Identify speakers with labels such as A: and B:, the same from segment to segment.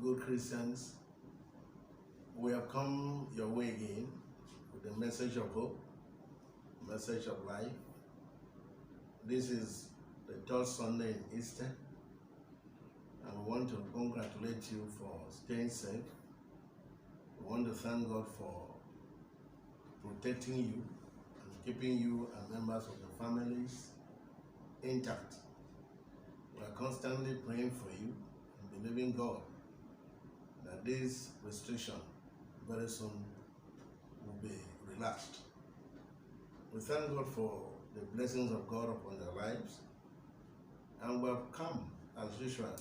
A: good Christians, we have come your way again with the message of hope, message of life. This is the third Sunday in Easter, and we want to congratulate you for staying safe. We want to thank God for protecting you and keeping you and members of your families intact. We are constantly praying for you and believing God that this restriction very soon will be relaxed. We thank God for the blessings of God upon their lives, and we have come as usual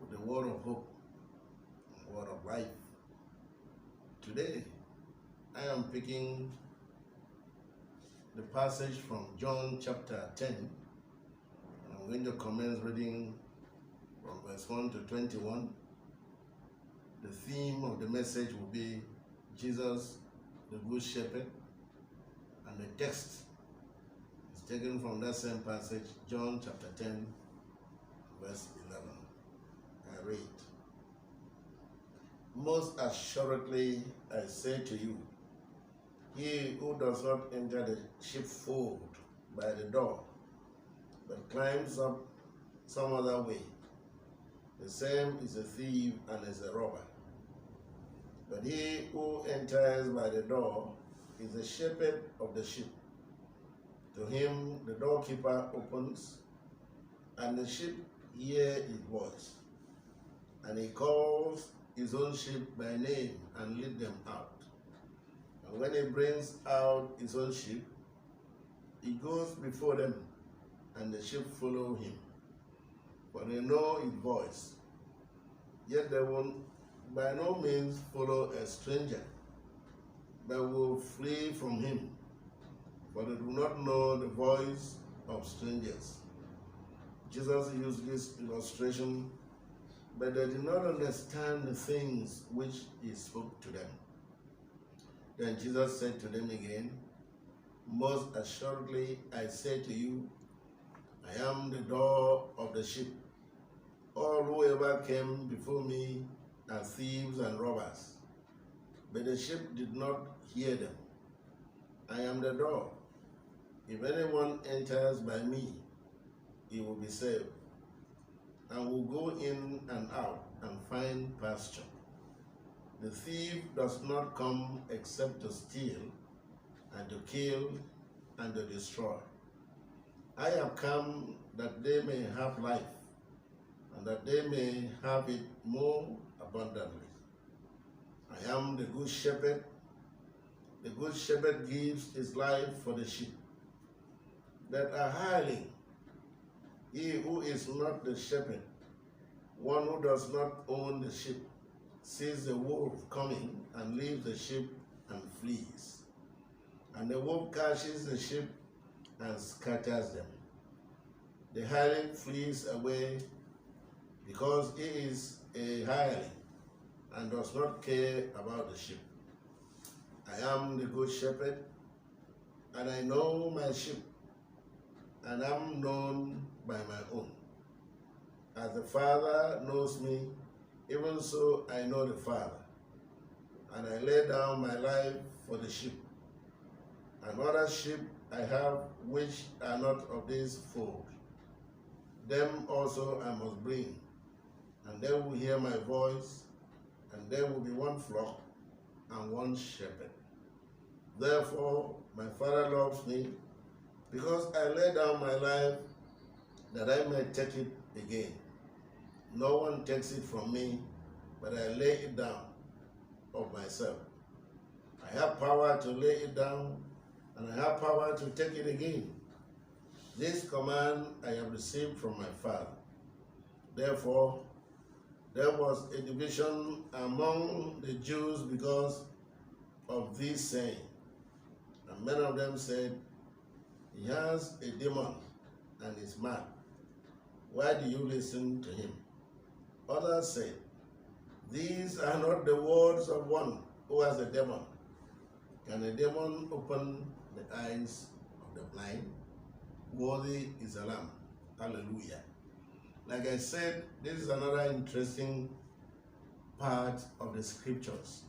A: with the word of hope and word of life. Today I am picking the passage from John chapter 10, and I'm going to commence reading from verse 1 to 21. The theme of the message will be Jesus, the Good Shepherd, and the text is taken from that same passage, John chapter 10, verse 11. I read, "Most assuredly I say to you, he who does not enter the sheepfold by the door, but climbs up some other way, the same is a thief and is a robber. But he who enters by the door is the shepherd of the sheep. To him the doorkeeper opens, and the sheep hear his voice, and he calls his own sheep by name and leads them out. And when he brings out his own sheep, he goes before them, and the sheep follow him, for they know his voice. Yet they will by no means follow a stranger, but will flee from him, for they do not know the voice of strangers." Jesus used this illustration, but they did not understand the things which he spoke to them. Then Jesus said to them again, "Most assuredly I say to you, I am the door of the sheep. All who ever came before me are thieves and robbers, but the sheep did not hear them. I am the door. If anyone enters by me, he will be saved, and will go in and out and find pasture. The thief does not come except to steal, and to kill, and to destroy. I have come that they may have life, and that they may have it more abundantly. I am the good shepherd. The good shepherd gives his life for the sheep that are hireling. He who is not the shepherd, one who does not own the sheep, sees the wolf coming and leaves the sheep and flees. And the wolf catches the sheep and scatters them. The hireling flees away because he is a hireling and does not care about the sheep. I am the good shepherd, and I know my sheep, and am known by my own. As the Father knows me, even so I know the Father, and I lay down my life for the sheep. And other sheep I have which are not of this fold. Them also I must bring, and they will hear my voice, and there will be one flock and one shepherd. Therefore my Father loves me, because I lay down my life that I may take it again. No one takes it from me, but I lay it down of myself. I have power to lay it down, and I have power to take it again. This command I have received from my Father. Therefore there was a division among the Jews because of this saying. And many of them said, "He has a demon and is mad. Why do you listen to him?" Others said, "These are not the words of one who has a demon. Can a demon open the eyes of the blind? Worthy is the Lamb." Hallelujah. Like I said, this is another interesting part of the scriptures.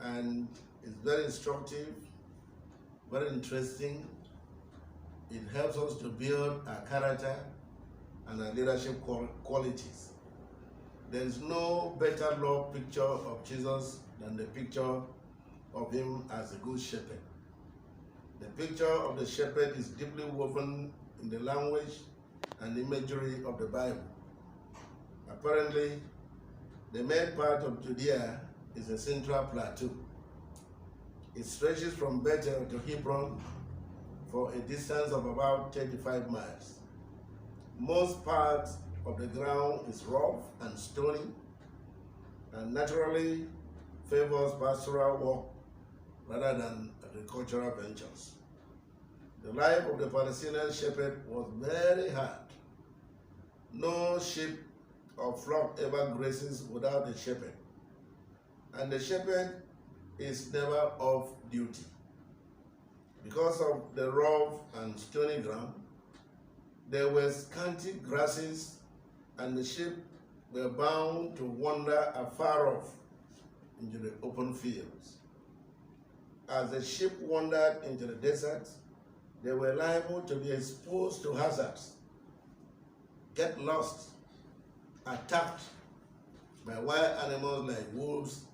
A: And it's very instructive, very interesting. It helps us to build our character and our leadership qualities. There is no better love picture of Jesus than the picture of him as a good shepherd. The picture of the shepherd is deeply woven in the language and imagery of the Bible. Apparently, the main part of Judea is a central plateau. It stretches from Bethel to Hebron for a distance of about 35 miles. Most parts of the ground is rough and stony, and naturally favors pastoral work rather than agricultural ventures. The life of the Palestinian shepherd was very hard. No sheep or flock ever grazes without a shepherd, and the shepherd is never off duty. Because of the rough and stony ground, there were scanty grasses, and the sheep were bound to wander afar off into the open fields. As the sheep wandered into the desert, they were liable to be exposed to hazards, get lost, attacked by wild animals like wolves,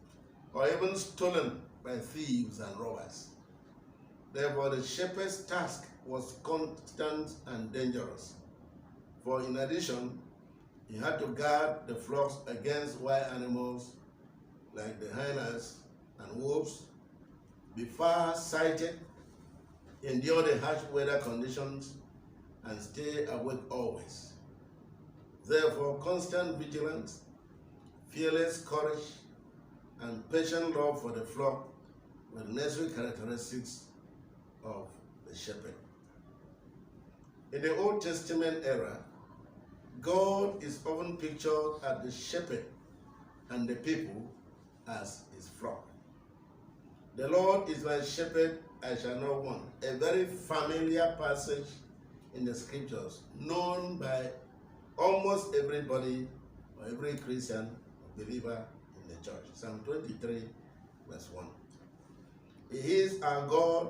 A: or even stolen by thieves and robbers. Therefore, the shepherd's task was constant and dangerous, for in addition, he had to guard the flocks against wild animals like the hyenas and wolves, be far-sighted, endure the harsh weather conditions, and stay awake always. Therefore, constant vigilance, fearless courage, and patient love for the flock were the necessary characteristics of the shepherd. In the Old Testament era, God is often pictured as the shepherd and the people as his flock. The Lord is my shepherd, I shall not want. A very familiar passage in the scriptures, known by almost everybody or every Christian or believer in the church. Psalm 23, verse 1. He is our God,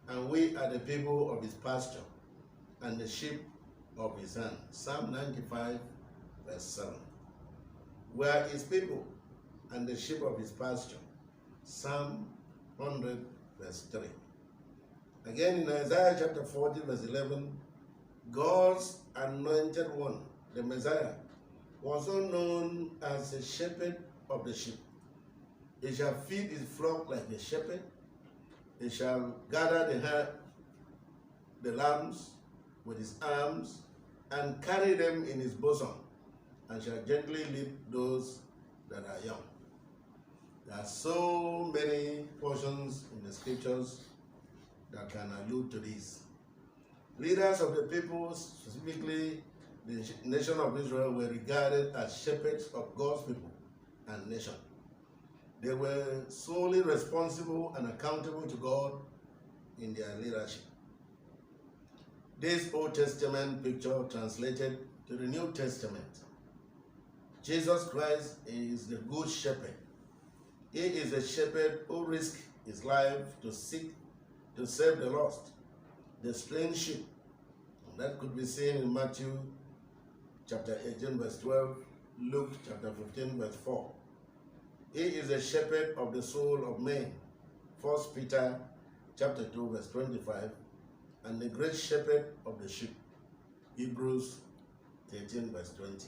A: and we are the people of his pasture and the sheep of his hand. Psalm 95, verse 7. We are his people and the sheep of his pasture. Psalm 100, verse 3. Again in Isaiah chapter 40, verse 11, God's anointed one, the Messiah, was also known as the shepherd of the sheep. He shall feed his flock like a shepherd. He shall gather the lambs with his arms and carry them in his bosom, and shall gently lead those that are young. There are so many portions in the scriptures that can allude to this. Leaders of the people, specifically the nation of Israel, were regarded as shepherds of God's people and nation. They were solely responsible and accountable to God in their leadership. This Old Testament picture translated to the New Testament. Jesus Christ is the good shepherd. He is a shepherd who risked his life to seek to save the lost, the strange sheep. And that could be seen in Matthew chapter 18, verse 12, Luke chapter 15, verse 4. He is a shepherd of the soul of man. 1 Peter chapter 2, verse 25, and the great shepherd of the sheep. Hebrews 13, verse 20.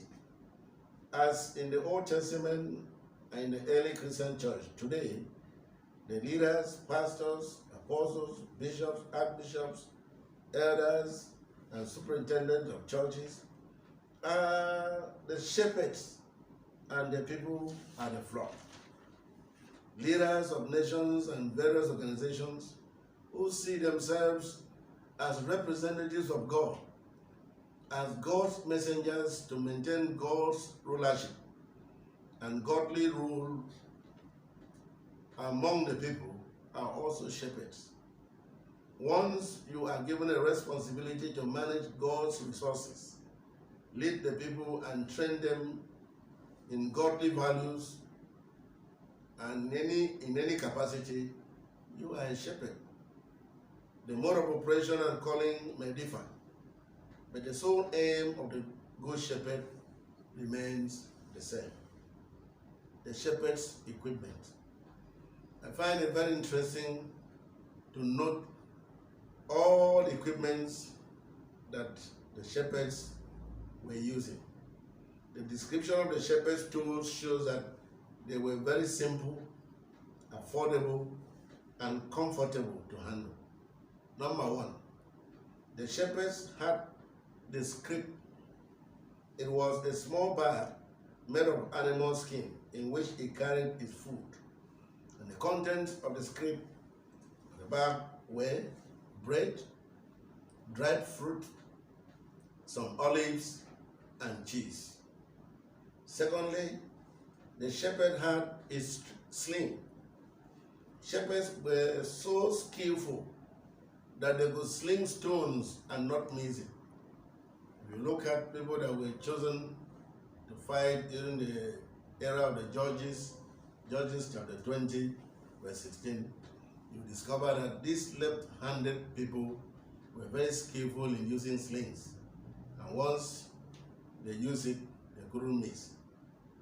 A: As in the Old Testament and in the early Christian church, today, the leaders, pastors, apostles, bishops, archbishops, elders, and superintendents of churches are the shepherds, and the people are the flock. Leaders of nations and various organizations who see themselves as representatives of God, as God's messengers to maintain God's rulership and godly rule among the people, are also shepherds. Once you are given a responsibility to manage God's resources, lead the people and train them in godly values and in any capacity, you are a shepherd. The mode of operation and calling may differ, but the sole aim of the good shepherd remains the same. The shepherd's equipment. I find it very interesting to note all equipments that the shepherds were using. The description of the shepherd's tools shows that they were very simple, affordable, and comfortable to handle. Number one, the shepherds had the scrip. It was a small bag made of animal skin in which he carried his food. And the contents of the scrip of the bag were bread, dried fruit, some olives, and cheese. Secondly, the shepherd had his sling. Shepherds were so skillful that they could sling stones and not miss it. If you look at people that were chosen to fight during the era of the Judges, Judges chapter 20, verse 16, you discover that these left-handed people were very skillful in using slings. And once they used it, they couldn't miss.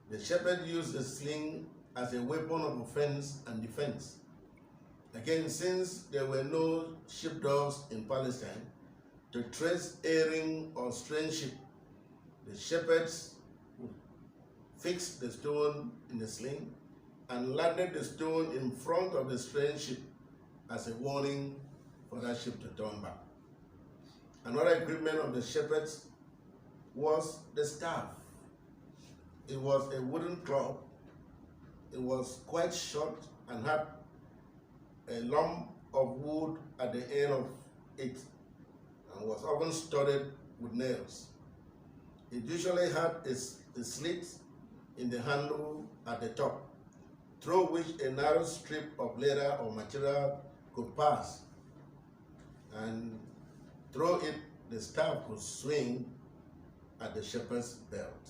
A: The shepherd used the sling as a weapon of offense and defense. Again, since there were no sheepdogs in Palestine to trace erring or strange sheep, the shepherds would fix the stone in the sling and landed the stone in front of the strange sheep as a warning for that sheep to turn back. Another equipment of the shepherds was the staff. It was a wooden club. It was quite short and had a lump of wood at the end of it and was often studded with nails. It usually had a slit in the handle at the top, through which a narrow strip of leather or material could pass, and through it the staff could swing at the shepherd's belt.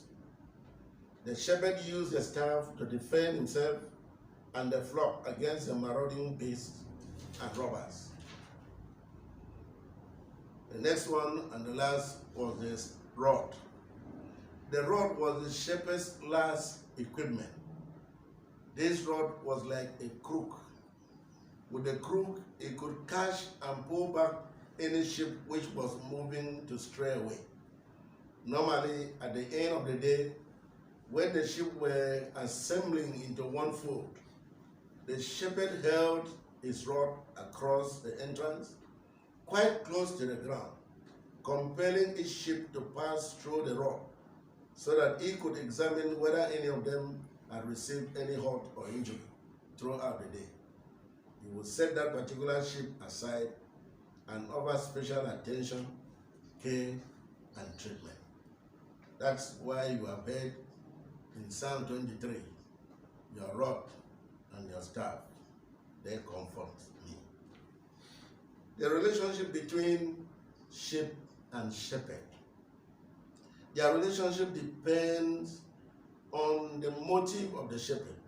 A: The shepherd used the staff to defend himself and the flock against the marauding beasts and robbers. The next one and the last was this rod. The rod was the shepherd's last equipment. This rod was like a crook. With the crook, he could catch and pull back any sheep which was moving to stray away. Normally, at the end of the day, when the sheep were assembling into one fold, the shepherd held his rod across the entrance, quite close to the ground, compelling each sheep to pass through the rod, so that he could examine whether any of them had received any hurt or injury throughout the day. He would set that particular sheep aside and offer special attention, care, and treatment. That's why you have heard in Psalm 23, your rod and your staff, they comfort me. The relationship between sheep and shepherd. Their relationship depends on the motive of the shepherd.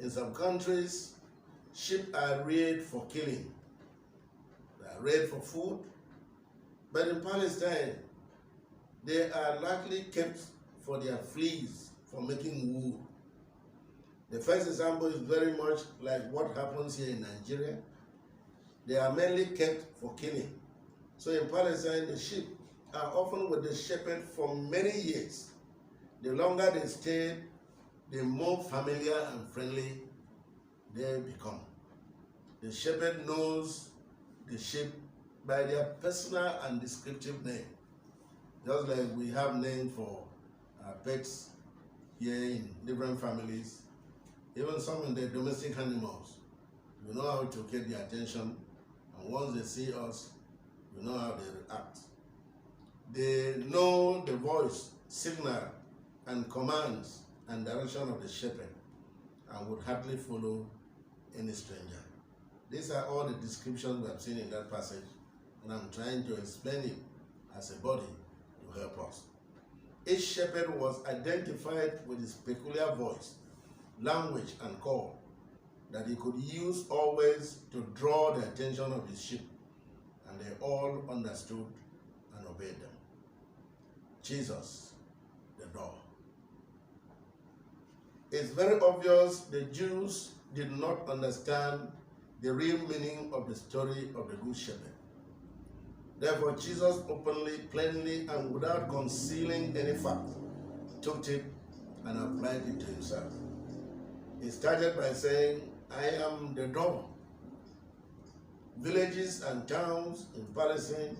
A: In some countries, sheep are reared for killing. They are reared for food. But in Palestine, they are largely kept for their fleece, for making wool. The first example is very much like what happens here in Nigeria. They are mainly kept for killing. So in Palestine, the sheep are often with the shepherd for many years. The longer they stay, the more familiar and friendly they become. The shepherd knows the sheep by their personal and descriptive name. Just like we have names for our pets here in different families, even some in the domestic animals. We know how to get their attention, and once they see us, we know how they react. They know the voice, signal, and commands and direction of the shepherd, and would happily follow any stranger. These are all the descriptions we have seen in that passage, and I'm trying to explain it as a body to help us. Each shepherd was identified with his peculiar voice, language, and call, that he could use always to draw the attention of his sheep, and they all understood and obeyed them. Jesus, the door. It's very obvious the Jews did not understand the real meaning of the story of the Good Shepherd. Therefore, Jesus openly, plainly, and without concealing any fact, took it and applied it to himself. He started by saying, I am the door. Villages and towns in Palestine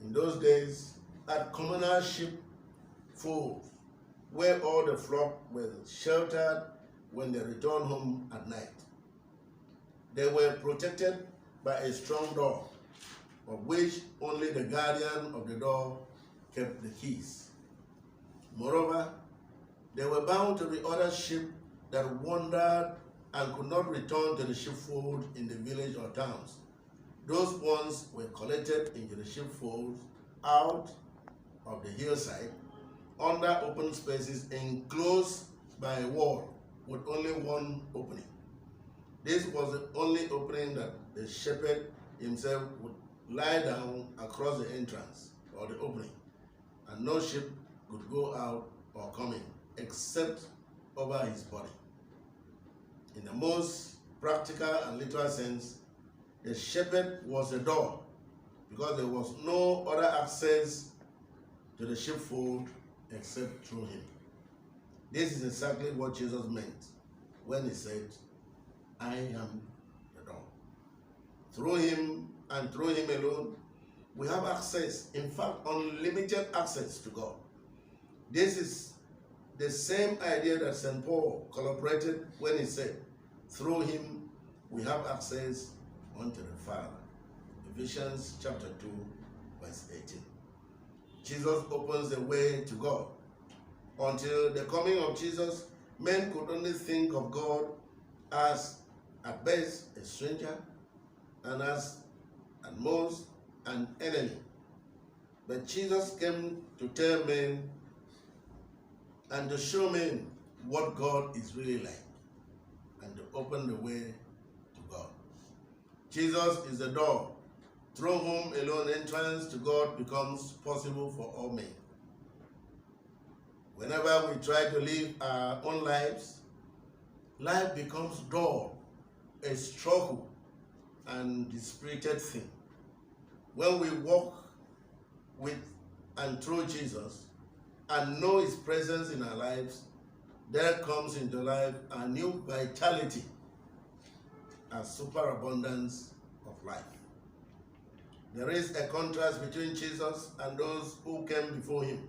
A: in those days had communal sheepfolds where all the flock were sheltered when they returned home at night. They were protected by a strong door, of which only the guardian of the door kept the keys. Moreover, they were bound to the other sheep that wandered and could not return to the sheepfold in the village or towns. Those ones were collected into the sheepfolds out of the hillside, under open spaces enclosed by a wall with only one opening. This was the only opening that the shepherd himself would lie down across the entrance or the opening, and no sheep could go out or come in except over his body. In the most practical and literal sense, the shepherd was the door, because there was no other access to the sheepfold except through him. This is exactly what Jesus meant when he said, I am the door. Through him and through him alone, we have access, in fact, unlimited access to God. This is the same idea that St. Paul collaborated when he said, through him we have access unto the Father. Ephesians chapter 2, verse 18. Jesus opens the way to God. Until the coming of Jesus, men could only think of God as, at best, a stranger, and as, at most, an enemy. But Jesus came to tell men and to show men what God is really like, and to open the way to God. Jesus is the door, through whom alone entrance to God becomes possible for all men. Whenever we try to live our own lives, life becomes dull, a struggle, and dispirited thing. When we walk with and through Jesus and know his presence in our lives, there comes into life a new vitality, a superabundance of life. There is a contrast between Jesus and those who came before him.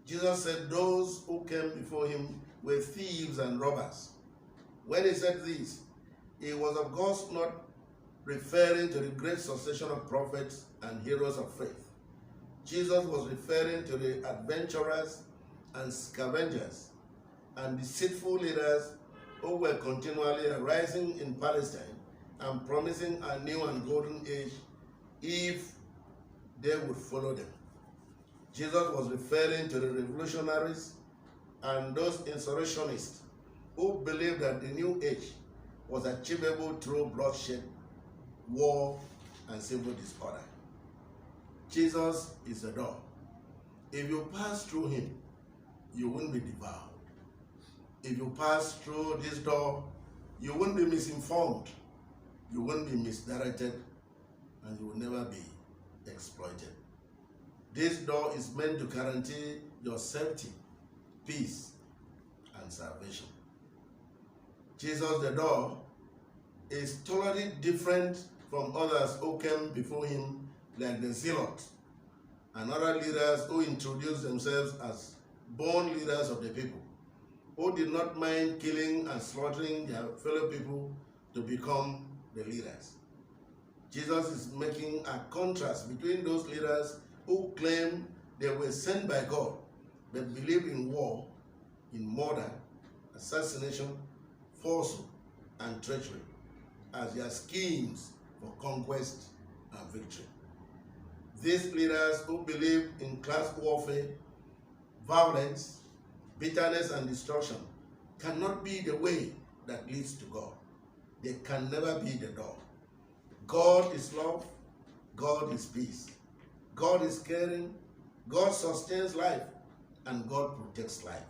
A: Jesus said those who came before him were thieves and robbers. When he said this, he was of course not referring to the great succession of prophets and heroes of faith. Jesus was referring to the adventurers and scavengers and deceitful leaders who were continually arising in Palestine and promising a new and golden age if they would follow them. Jesus was referring to the revolutionaries and those insurrectionists who believed that the new age was achievable through bloodshed, war, and civil disorder. Jesus is the door. If you pass through him, you won't be devoured. If you pass through this door, you won't be misinformed, you won't be misdirected, and you will never be exploited. This door is meant to guarantee your safety, peace, and salvation. Jesus, the door, is totally different from others who came before him, like the zealots and other leaders who introduced themselves as born leaders of the people, who did not mind killing and slaughtering their fellow people to become the leaders. Jesus is making a contrast between those leaders who claim they were sent by God, but believed in war, in murder, assassination, falsehood, and treachery as their schemes for conquest and victory. These leaders who believe in class warfare, violence, bitterness, and destruction cannot be the way that leads to God. They can never be the door. God is love. God is peace. God is caring. God sustains life. And God protects life.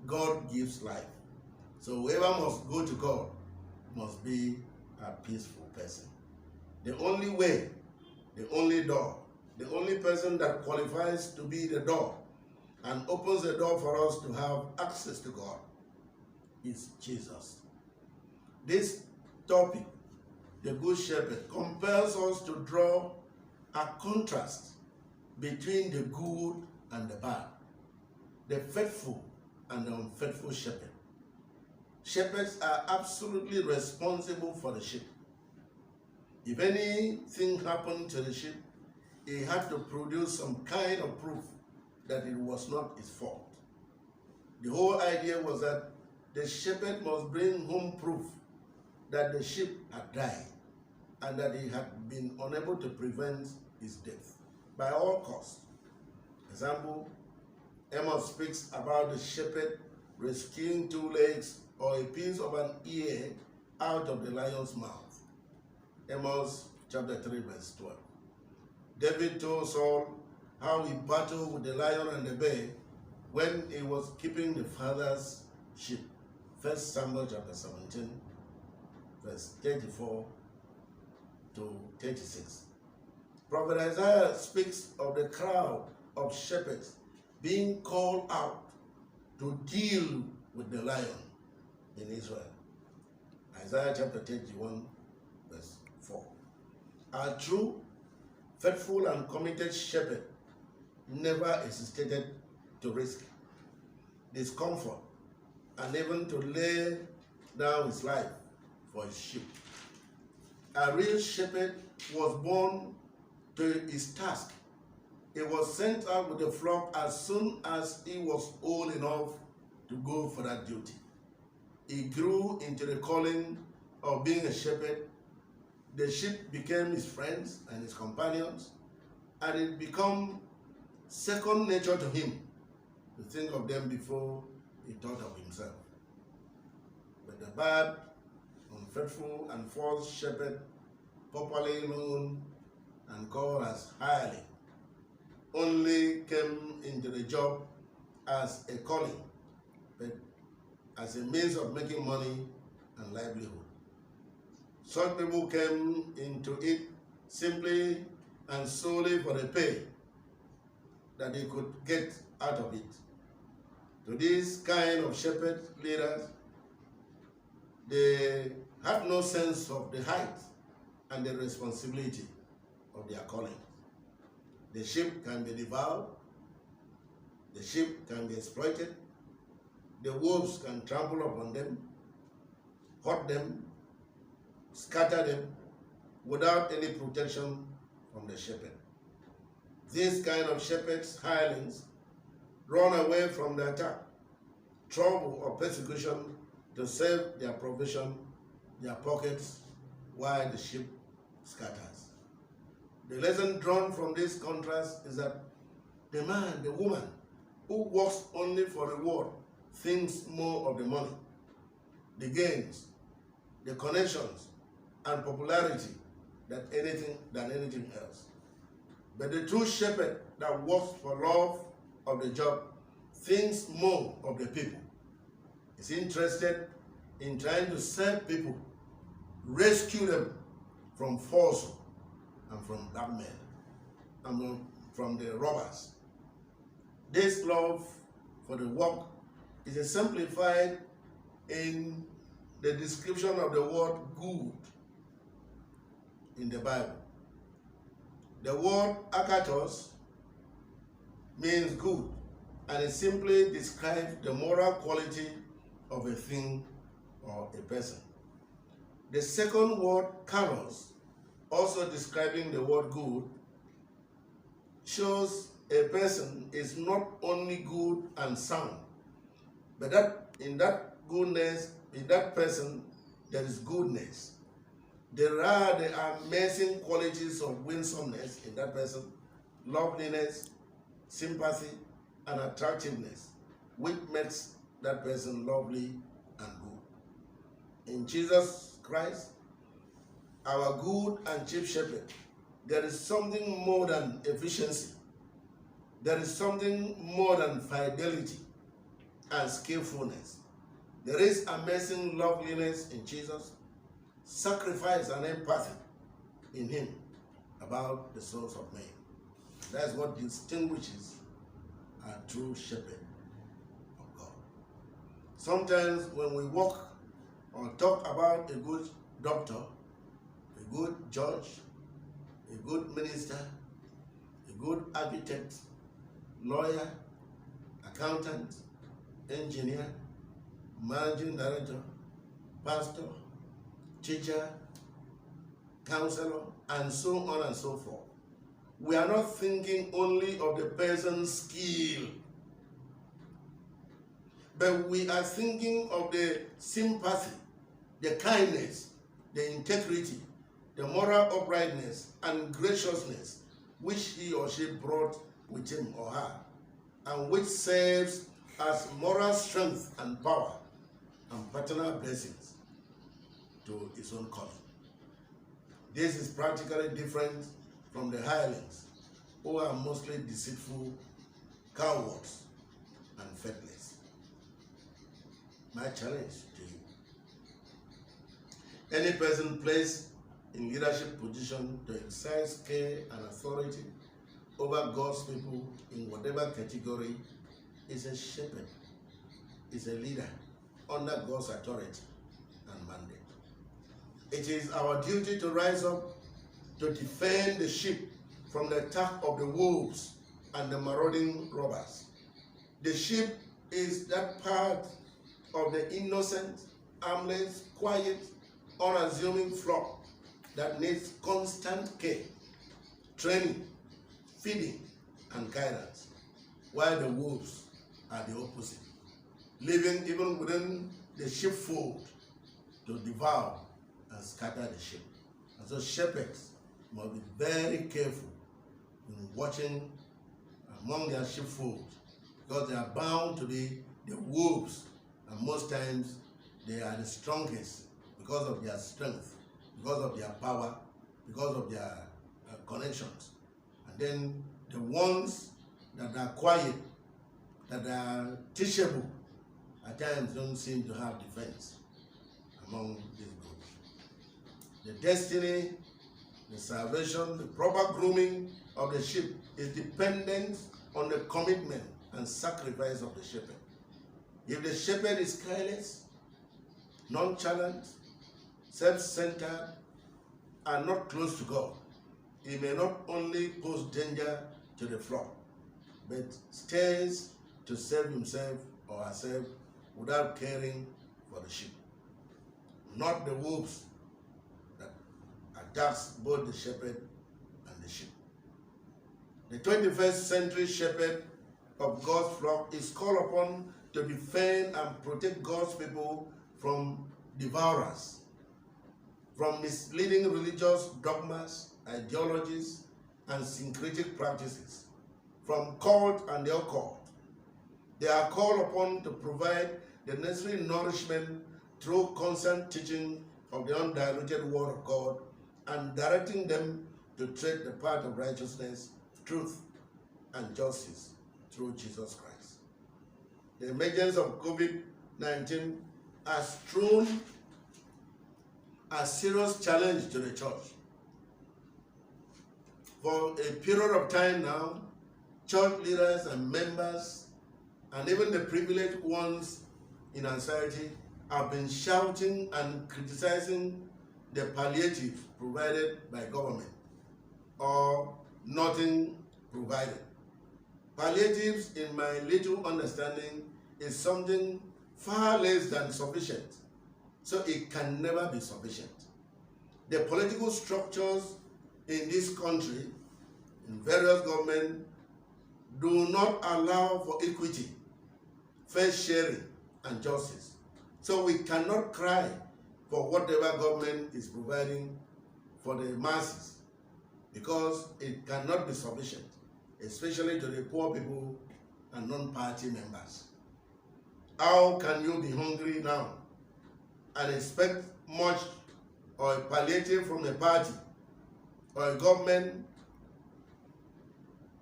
A: God gives life. So whoever must go to God must be a peaceful person. The only way, the only door, the only person that qualifies to be the door and opens the door for us to have access to God is Jesus. This topic, the Good Shepherd, compels us to draw a contrast between the good and the bad, the faithful and the unfaithful shepherd. Shepherds are absolutely responsible for the sheep. If anything happened to the sheep, he had to produce some kind of proof that it was not his fault. The whole idea was that the shepherd must bring home proof that the sheep had died and that he had been unable to prevent his death by all costs. Example, Amos speaks about the shepherd rescuing 2 legs or a piece of an ear out of the lion's mouth. Amos chapter 3 verse 12. David told Saul how he battled with the lion and the bear when he was keeping the father's sheep. 1 Samuel chapter 17 verse 34 to 36. Prophet Isaiah speaks of the crowd of shepherds being called out to deal with the lion in Israel. Isaiah chapter 31 verse 4. A true, faithful and committed shepherd never hesitated to risk discomfort and even to lay down his life for his sheep. A real shepherd was born to his task. He was sent out with the flock as soon as he was old enough to go for that duty. He grew into the calling of being a shepherd. The sheep became his friends and his companions, and it became second nature to him to think of them before he thought of himself. But the bad, unfaithful, and false shepherd, popularly known and called as hireling, only came into the job as a calling, but as a means of making money and livelihood. Such people came into it simply and solely for the pay that they could get out of it. To these kind of shepherd leaders, they have no sense of the height and the responsibility of their calling. The sheep can be devoured, the sheep can be exploited, the wolves can trample upon them, hurt them, scatter them without any protection from the shepherd. These kind of shepherds, hirelings, run away from the attack, trouble, or persecution to save their provision, their pockets, while the sheep scatters. The lesson drawn from this contrast is that the man, the woman, who works only for reward thinks more of the money, the gains, the connections, and popularity than anything else. But the true shepherd that works for love of the job thinks more of the people, is interested in trying to save people, rescue them from falsehood and from blackmail and from the robbers. This love for the work is exemplified in the description of the word good in the Bible. The word akatos means good, and it simply describes the moral quality of a thing or a person. The second word, kalos, also describing the word good, shows a person is not only good and sound, but that in that goodness, in that person, there is goodness. There are the amazing qualities of winsomeness in that person, loveliness, sympathy, and attractiveness, which makes that person lovely and good. in Jesus Christ, our good and chief shepherd, there is something more than efficiency. There is something more than fidelity and skillfulness. There is amazing loveliness in Jesus, sacrifice and empathy in him about the souls of men. That's what distinguishes a true shepherd of God. Sometimes when we walk or talk about a good doctor, a good judge, a good minister, a good architect, lawyer, accountant, engineer, managing director, pastor, teacher, counselor, and so on and so forth, we are not thinking only of the person's skill, but we are thinking of the sympathy, the kindness, the integrity, the moral uprightness, and graciousness which he or she brought with him or her, and which serves as moral strength and power and paternal blessings to his own calling. This is practically different from the hirelings, who are mostly deceitful, cowards, and faithless. My challenge to you: any person placed in leadership position to exercise care and authority over God's people in whatever category is a shepherd, is a leader under God's authority and mandate. It is our duty to rise up to defend the sheep from the attack of the wolves and the marauding robbers. The sheep is that part of the innocent, harmless, quiet, unassuming flock that needs constant care, training, feeding, and guidance, while the wolves are the opposite, living even within the sheepfold to devour and scatter the sheep. And so shepherds must be very careful in watching among their sheepfold, because they are bound to be the wolves, and most times they are the strongest because of their strength, because of their power, because of their connections. And then the ones that are quiet, that are teachable, at times don't seem to have defense among these groups. The destiny, the salvation, the proper grooming of the sheep is dependent on the commitment and sacrifice of the shepherd. If the shepherd is careless, nonchalant, self-centered, and not close to God, he may not only pose danger to the flock, but stays to serve himself or herself without caring for the sheep. Not the wolves that attacks both the shepherd and the sheep. The 21st century shepherd of God's flock is called upon to defend and protect God's people from devourers, from misleading religious dogmas, ideologies, and syncretic practices, from cult and the occult. They are called upon to provide the necessary nourishment through constant teaching of the undiluted Word of God and directing them to tread the path of righteousness, truth, and justice through Jesus Christ. The emergence of COVID-19 has thrown a serious challenge to the church. For a period of time now, church leaders and members, and even the privileged ones in anxiety, have been shouting and criticizing the palliatives provided by government, or nothing provided. Palliatives, in my little understanding, is something far less than sufficient, so it can never be sufficient. The political structures in this country, in various governments, do not allow for equity, fair sharing, and justice. So we cannot cry for whatever government is providing for the masses, because it cannot be sufficient, especially to the poor people and non-party members. How can you be hungry now and expect much or a palliative from a party or a government,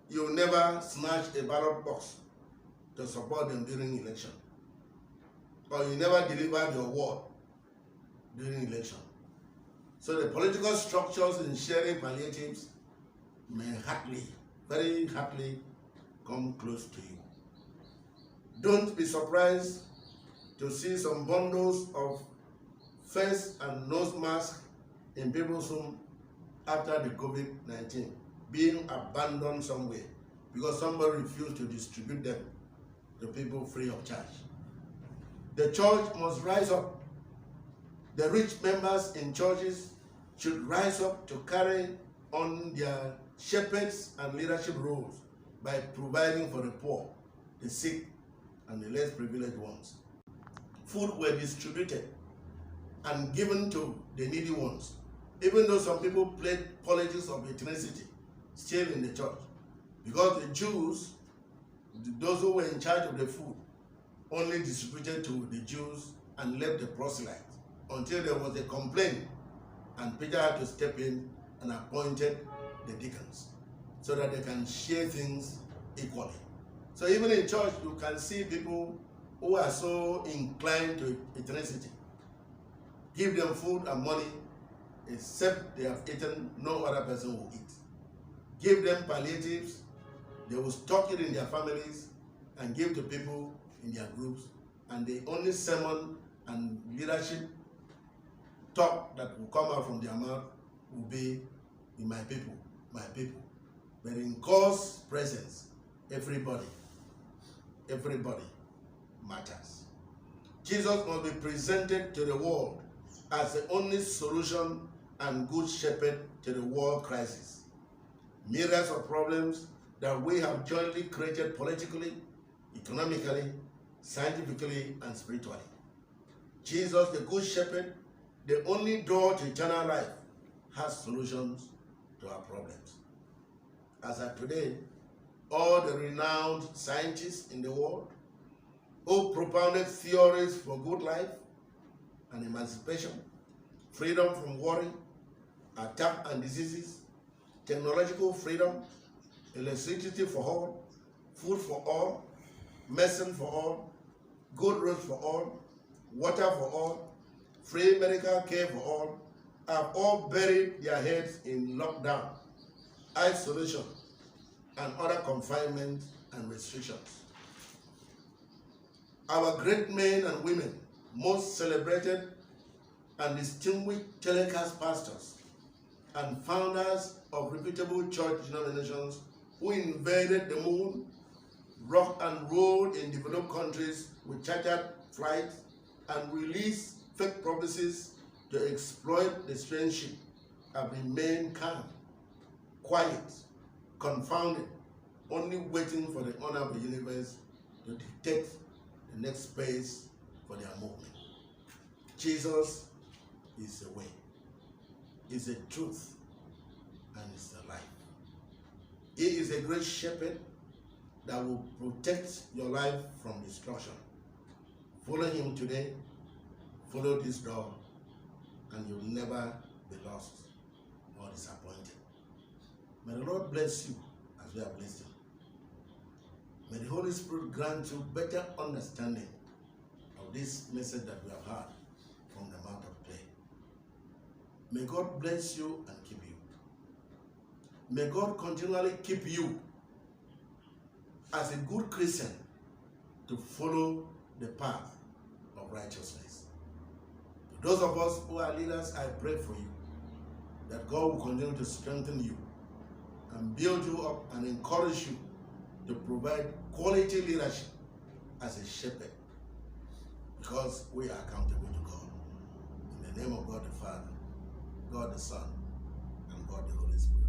A: you never snatch a ballot box to support them during election. Or you never deliver your word during election. So the political structures in sharing palliatives may very hardly come close to you. Don't be surprised to see some bundles of face and nose masks in people's home after the COVID-19 being abandoned somewhere because somebody refused to distribute them to people free of charge. The church must rise up. The rich members in churches should rise up to carry on their shepherds and leadership roles by providing for the poor, the sick, and the less privileged ones. Food were distributed and given to the needy ones, even though some people played politics of ethnicity still in the church, because the Jews, those who were in charge of the food, only distributed to the Jews and left the proselytes until there was a complaint, and Peter had to step in and appointed the deacons so that they can share things equally. So even in church, you can see people who are so inclined to ethnicity. Give them food and money, except they have eaten, no other person will eat. Give them palliatives, they will stock it in their families and give to people in their groups, and the only sermon and leadership talk that will come out from their mouth will be, in my people, my people. But in God's presence, everybody matters. Jesus must be presented to the world as the only solution and good shepherd to the world crisis. Myriads of problems that we have jointly created politically, economically, scientifically, and spiritually. Jesus, the good shepherd, the only door to eternal life, has solutions to our problems. As of today, all the renowned scientists in the world who propounded theories for good life and emancipation, freedom from worry, attack and diseases, technological freedom, electricity for all, food for all, medicine for all, good roads for all, water for all, free medical care for all, have all buried their heads in lockdown, isolation, and other confinement and restrictions. Our great men and women, most celebrated and distinguished telecast pastors and founders of reputable church denominations who invaded the moon, rock and rolled in developed countries with chartered flights, and released fake promises to exploit the strange ship, have remained calm, quiet, confounded, only waiting for the owner of the universe to dictate the next phase for their movement. Jesus is the way, is the truth, and is the life. He is a great shepherd that will protect your life from destruction. Follow him today, follow this door, and you'll never be lost or disappointed. May the Lord bless you as we have blessed him. May the Holy Spirit grant you better understanding of this message that we have heard from the mouth of clay. May God bless you and keep you. May God continually keep you as a good Christian to follow the path of righteousness. To those of us who are leaders, I pray for you that God will continue to strengthen you and build you up and encourage you to provide quality leadership as a shepherd, because we are accountable to God. In the name of God the Father, God the Son, and God the Holy Spirit.